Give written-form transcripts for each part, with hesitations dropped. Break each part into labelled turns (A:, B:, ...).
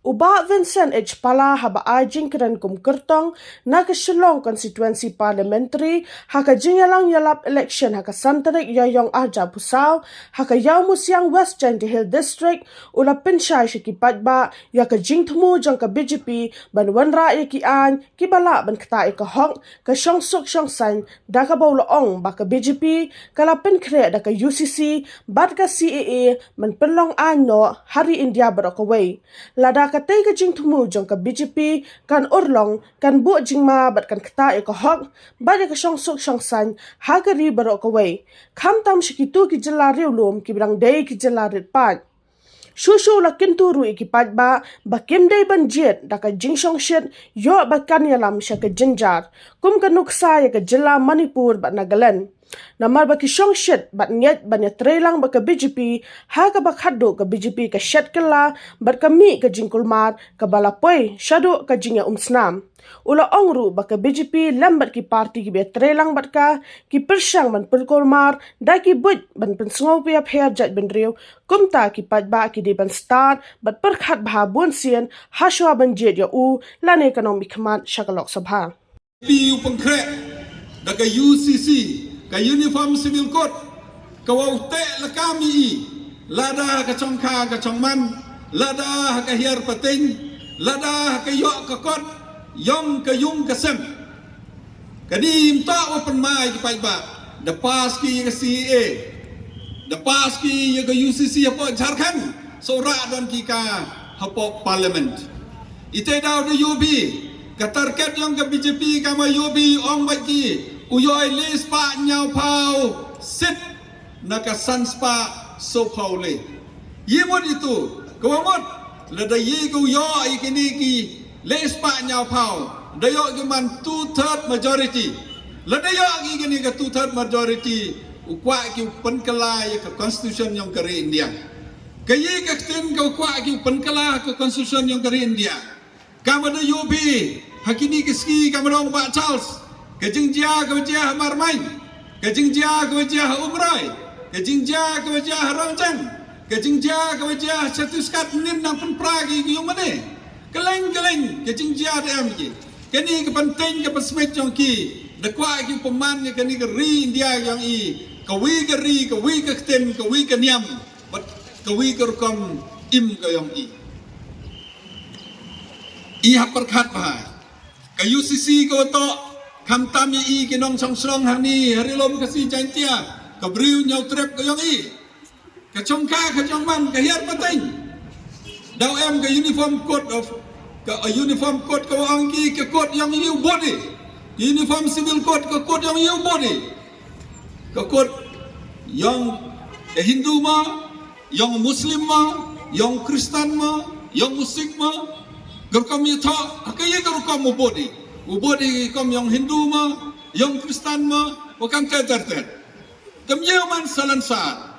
A: Uba Vincent H. Pala haba ajing keren kum kertong na ke Shillong constituency parliamentary haka jingalang yalap election haka santarik yayong aja pusau haka yaw musiang West Chanty Hill district ula pinsyay sikipat ba ya ka jing temu jang ka BJP ban wanra ya ki an ki bala ban kata ka hong ka syong suk syong san da ka baula ong ba ka BJP kala pin kre da ka UCC bat ka CAA man penlong ano hari India barokaway lada katay ka jing tumu jong ka BJP kan urlong kan bu jing ma bat kan kata ka hok ba ka syong suk syong san ha ka ri barokaway kam tam shikitu ki jela riulum ki brang day ki jela rit pat Shushu la kinturu ikipat ba kim day banjit da ka jing syong shit yo ba kan yalam sya ka jinjar kum ka nuksa ya ka jela Manipur ba Nagaland Namar ba ki syong shit bat nyet ba nya trelang ba ka BJP ha ka ba khaddo ka BJP ka shet kala bat kami ka jingkulmat ka balapoy shado ka jingya umsnam ula ongru ba ka BJP lambat ki party ki be trelang bat ka ki persyang man perkolmar da ki but ban pensngau pia pher jat benriu kumta ki pat ba ki de ban start bat perkhat bha bun sien ha shwa ban jet ya u lan economic khamat shakalok sabha
B: PU pengkre da ka UCC ka uniform civil code ka waute la kami lada ka chongkha ka chongman lada ka hiar pating lada ka yo ka kot yong ka yung ka sem kadim ta open mai ki pai ba da pas ki ka CA da pas ki ka UCC hapo Jharkhand sora dan ki ka hapo parliament ite daw de UB ka target yang ka BJP ka ma UB ong ba ki Uyoy lis pa nyau pau sit nakasan spa so pau le. Yemot itu kawamot lada ye go yo ikini ki lis pa nyau pau dayo giman 2/3 majority. Lada yo ikini ka 2/3 majority ukwa ki penkelai ka constitution yang kari India. Kaye ka tin ka ukwa ki penkelai ka constitution yang kari India. Kamada yubi hakini kiski kamadong Pak Charles Kejingjia kewajah marmain, kejingjia kewajah umrai, kejingjia kewajah rangjang, kejingjia kewajah sertifikat nin nang penpragi ki umane, keleng kejingjia dem ki, kini kepenting ke pesmet yang ki, dekwa ki peman ni kini keri India yang i, kawi keri, kawi ke ketem, kawi ke niam, kawi ke rukam im ke yang i. Iha perkat bahai, ke UCC ke otok. Kam tam i kinong song song hani hari lom kasi jantia ka briu nyau trep ka yong i ka chongka ka chongman ka hiar pateng daw em ka uniform code of ka uniform code ka ang ki ka code yang you body uniform civil code ka code yang you body ka code yang Hindu ma yang Muslim ma yang Kristen ma yang Musik ma gerkam yata akaye gerkam mo body Ubodi kom yang Hindu ma, yang Kristen ma, wakam ter. Kamye man salansa.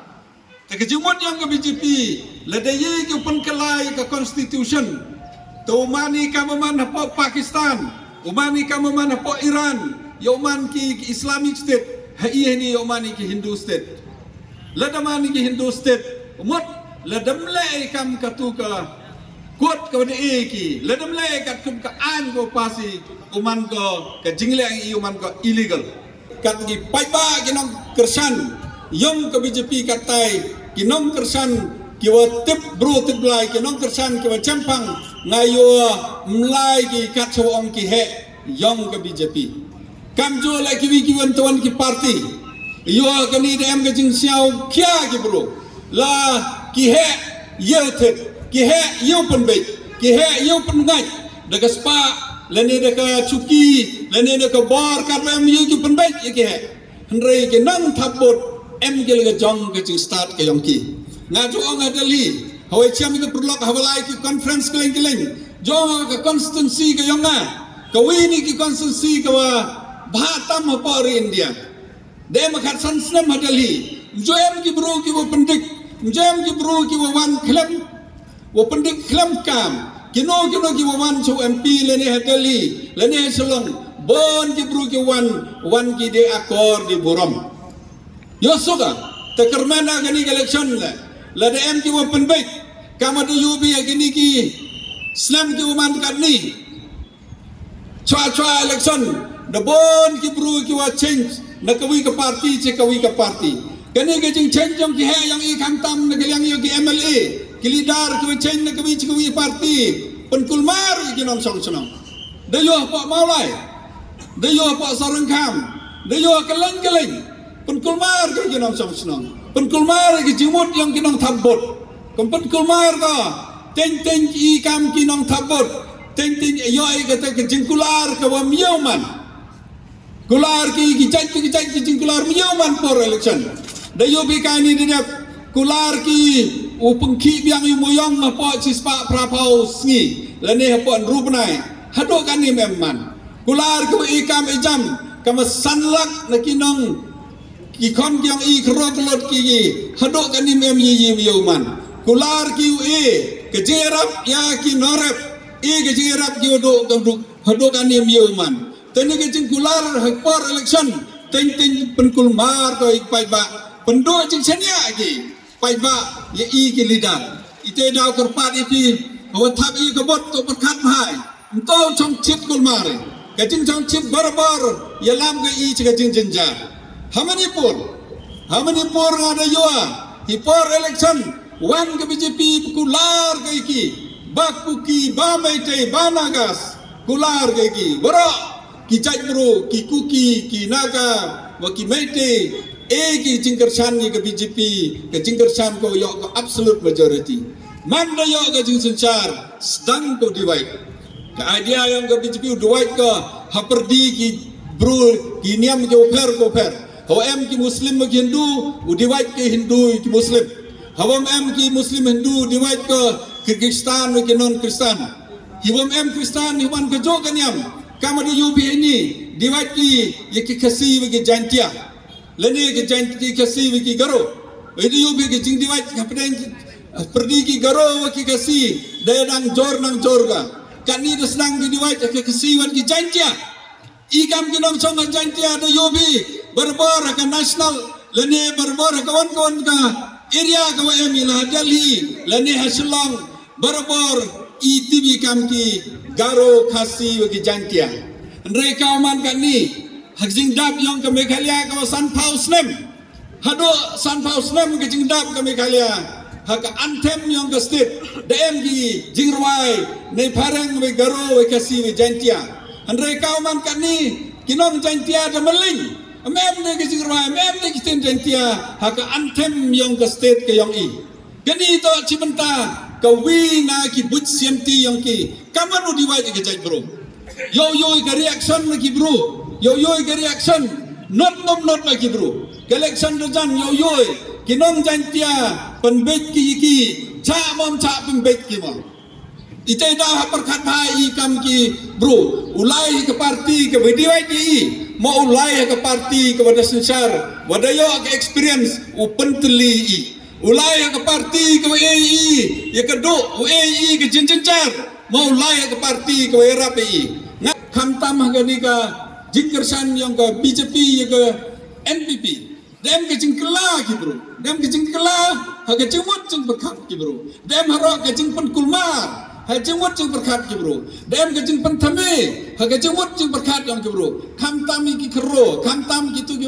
B: Tekejumot yang ke BJP, ladaye ke penkelai ke constitution. To umani kamaman hapo Pakistan, umani kamaman hapo Iran, yoman ki Islamic State, haiye ni umani ki Hindu State. Ladamani ki Hindu State, umot ladamle kam katuka kuat kepada ki ledem le kat kum ka an go pasi uman go ka jingle ang uman go illegal kat gi pai ba kinong kersan yong ke BJP katai kinong kersan ki wa tip bro tip lai kinong kersan ki wa champang ngayo mlai ki kat so ong ki he yong ke BJP kam jo la ki wi ki wan tuan ki party yo ka ni dem ka jing siao kya ki bro la ki he yeltet kihe yo penbait kihe yo pengai daga spa lene daga cuki lene daga bar karma yo ki penbait ye kihe hendrai ke nang thabot em gel ga jong ke jing start ke yong ki ngaju ong adali hawai chiam ke perlok hawalai ki conference keleng jong ke constituency ke yong na kawini ki constituency ke wa bhatam hapor India de makhat sansnam adali joem ki bro ki wo pendik joem ki bro ki wo wan klem wo pendik klam kam kino ki wan so MP lene hadali lene selong bon ki bru ki wan ki de akor di buram yo soga tekermana gani election la de em ki wo penbait kama de yubi gini ki Islam ki uman kan ni. Chua election. The bon ki bru ki wa change. Na kawi ke parti ce kawi ke parti. Kani ke jing change jong ki he yang i kam tam na yang yo ki MLA. Ki leader ki wa change na kawi ce kawi parti. Pen kulmar ki nom song senong. Dayo pak maulai. Dayo pak sarung kam. Dayo keleng. Pen kulmar ki nom song senong. Pen kulmar ki jimut yang ki nom thabot. Pen kulmar ka teng i kam ki nom thabot. Teng yo ai kata ke jingkular ka wa miauman. Kular ki jaj ki jingkular miauman por election. Dayo bi kani dia kular ki upengki biang yu moyong ma po cispa prapau sngi. Lane po rubnai. Hado kani memman. Kular ki ikam ejam kama sanlak na kinong ki kon kyang i kroklot ki hado kani mem yi miauman. Kular ki ke jerap ya ki norep ke jerap ki hado kani miauman. Tani ke jingkular por election teng penkulmar ko ikpai ba pendo jing senia ki pai ba ye i ki lidan ite daw kerpat iti hawa thap i kebot to perkat hai ento chong chit kulmar ke jing chong chit barbar ye lam ke i ke jing jenjar hamani por ada yoa hi por election wan ke BJP kular ke ki bakuki ba mai te banagas kular ke ki boro ki cai bro, ki kuki, ki naga, wa ki mete, ki jingkersan ni ke BJP, ke jingkersan ko yok ko absolute majority. Manda yok ke jing sencar, sedang ko divide. Ke idea yang ke BJP divide ko, haperdi ki bro, ki niam ki oper. Hawa em ki Muslim ki Hindu, divide ki Hindu ki Muslim. Hawa em ki Muslim Hindu divide ko Kyrgyzstan ki non Kristen. Hiwam em Kristen hiwan ke jo kan niam. Kamu di UB ini diwaki ye ki kasi bagi jantia lene ki janti kasi bagi garo di UB ki jing diwaki kapten perdi ki garo ki kasi daya nang jor ga kan ni senang di diwaki ki kasi wan ki jantia ikam ki nom song jantia di UB berbor ka national lene berbor kawan ka area ka em ila Delhi lene hasilong berbor ITB kam ki garo khasi bagi jantia. Andai kauman kan ni hak jingdap yang ke Meghalaya ke Sanpau Snem. Hado Sanpau Snem ke jingdap ke Meghalaya. Hak anthem yang ke state DM ki jingruai nei parang we garo we khasi we jantia. Andai kauman kan ni kinong jantia de meling. Mem ne ke jingruai mem ne ki ten jantia hak anthem yang ke state ke yang i. Gani to cimenta kawi na ki but siamti yang ki kamanu diwai ke jai bro yo ke reaction na ki bro yo ke reaction not na ki bro election jan yo kinong jantia penbet ki cha penbet ki mo ite da perkat bhai kam ki bro ulai ke parti ke diwai ki mo ulai ke parti ke wada sensar wada yo ke experience open teli i ulai ke parti ke AE ya ke do AE ke jenjencar mau ulai ke parti ke RAPI ngak khamtam hagani ka jingkersan yang ke BJP ya ke NPP dem ke jingkela ki bro dem ke jingkela haga jengmut jeng berkat ki bro dem harok ke jeng penkulmar ha jengmut jeng berkat ki bro dem ke jeng penthame haga jengmut jeng berkat yang ki bro khamtam ki kero khamtam ki tu ki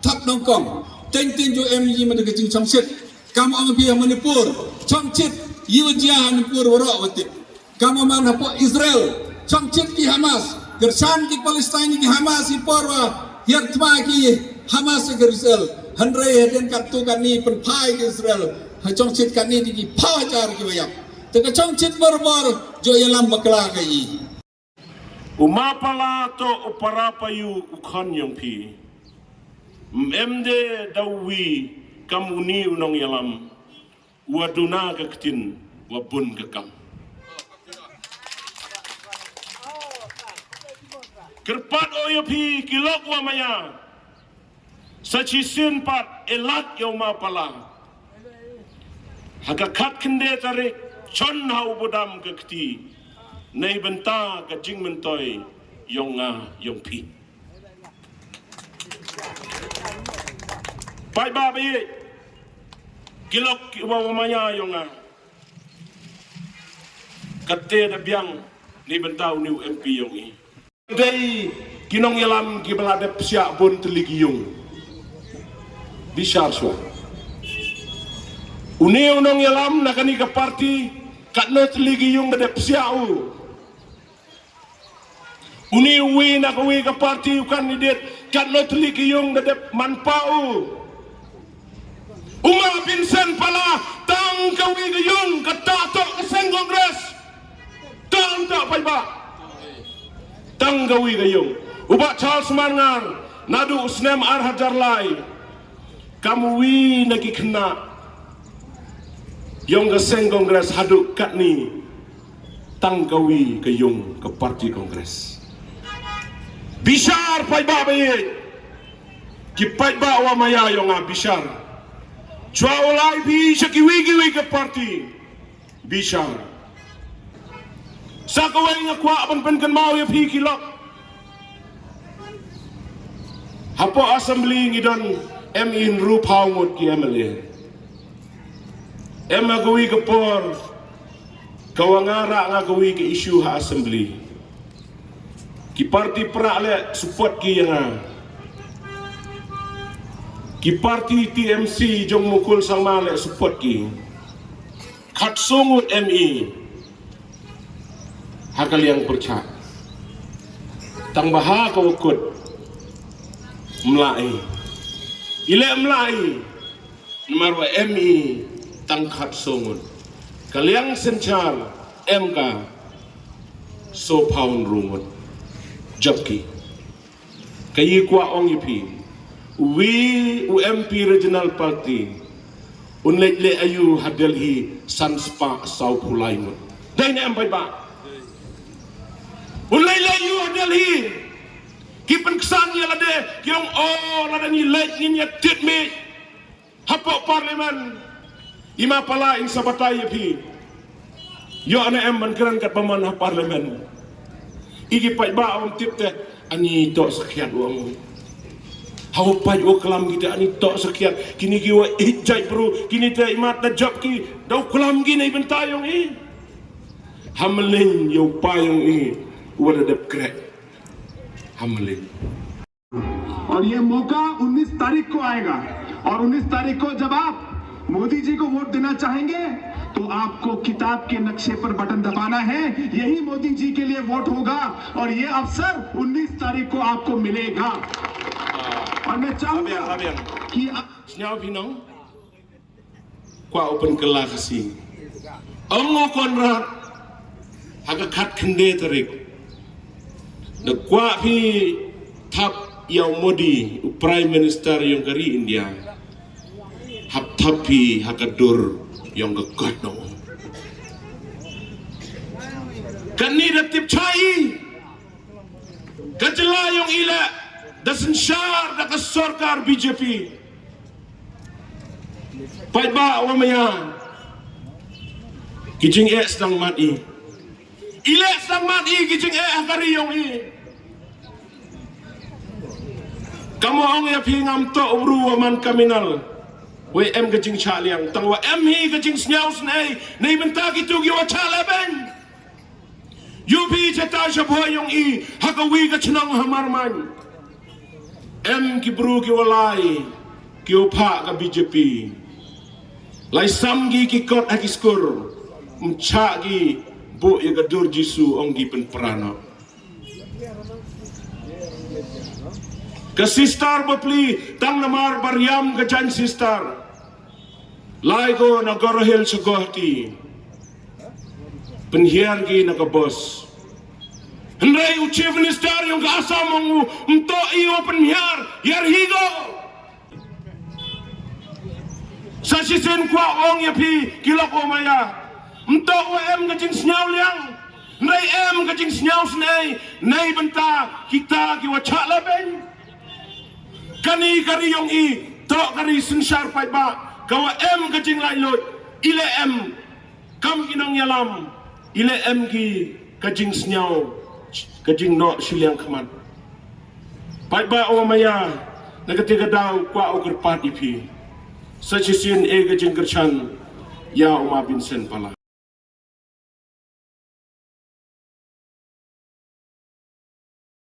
B: thap nongkong teng jo MG ma ke jeng samset kamu ang pihak Manipur, Chongchit, Yiwajia Manipur warok watit. Kamu mana po Israel, Chongchit ki Hamas, Gersan ki Palestine ki Hamas iporwa, Hiertma ki Hamas ki Israel. Handrai hadian kartu kani penpai ki Israel. Chongchit kani di pawajar ki wayak. Teka Chongchit bor jo yalam bakla kai.
C: Umapala to uparapayu ukhan yang pi. Mde dawi kamuni unong yalam waduna keketin wabun kekam kerpat oyopi kilok wamaya sacisin pat elat yoma pala hagakat kende tarik chon hau bodam kekti nei benta ke jing mentoy yonga yongpi pai ba bi kilok wamanya yonga kate da biang ni bentau ni UMP yong i dei kinong yalam ki belade psia bon teligi yung bishar so uni unong yalam nakani ka parti katno teligi yung bade psia u uni wi nak wi ka parti kandidat katno teligi yung bade manpau Uma Vincent pala tang kawi gayung katato kaseng kongres tang tak paiba tang kawi gayung uba Charles Mangar nadu usnem Arhajar lai kamu wi nagi kena yung kaseng kongres hadu katni tang kawi gayung ke parti kongres bishar paiba bayi ki paiba wa maya yung bishar Chawalai bi shakiwi ke parti bisa. Sakawai nga kwa ban kan mau ya phi kilok. Hapo assembly ngidon in ru paungut ki MLA. Gawi ke por kawangara nga gawi ke isu ha assembly. Ki parti pra le support ki yang ki parti TMC jong mukul sang male support ki khat sungut ME hakal yang percaya tang baha ka ukut mlai ile mlai marwa ME tang khat sungut kaliang senchar MK so pound rungut jabki kayi kwa ong ipi we UMP Regional Party unlekle ayu hadelhi sanspa sau pulai mo dai ne ampai ba unlekle ayu hadelhi kipen kesan ya lade kiong lade ni lek ni tit me hapo parlimen ima pala in sabatai pi yo ana em man keran kat paman ha parlimen igi pai ba om tipte ani to sakiat wong Hau pai o kelam kita ani tok sekian kini kiwa ijai bro kini te imat da job ki dau kelam gini bentayong i hamlin yo payong i wada dep krek hamlin
D: और ये मौका 19 तारीख को आएगा और 19 तारीख को जब आप मोदी जी को वोट देना चाहेंगे तो आपको किताब के नक्शे पर बटन दबाना है यही मोदी जी के लिए वोट होगा और ये अवसर 19 तारीख को आपको मिलेगा और मैं चाहूंगा कि
C: Senyau pinong kwa open kela kasi ongo konrad haga khat khende tarik na kwa pi thap yaw Modi prime minister yung kari India hap thapi haga dur yung gagat no kanida tip chai kajla yung ila dasensyar da kasorkar BJP pai ba wa maya kijing sedang mati ile sedang mati kijing akari yung i kamu ong ya pingam to uru man kaminal we em kijing chaliang tang wa em hi kijing snyau snai nei benta kitu gi wa chalaben yupi chata shabho yung i hakawi ka chnang hamarman em ki bru ki walai ki upha ka BJP lai samgi ki kot akiskur mchagi bo ya dur jisu ong gi pen prana ka sister bapli tang namar baryam ka jan sister lai go na gorohel sugohti penhiar gi na ka boss Hendai chief minister yung kasam mo mto iyo penhiar yar higo sa sisen kwa ong yapi kilok o maya mto o em gajing snyau liang nay em gajing snyau snay nay benta kita kiwa chalaben kani kari yung i to kari sinsyar pai ba kawa em gajing lailot ile em kam inong yalam ile em ki gajing snyau kajing no siliang kaman pai ba o maya nagatiga daw kwa o kerpat ipi sa chisin e kajing kerchan ya Uma Vincent pala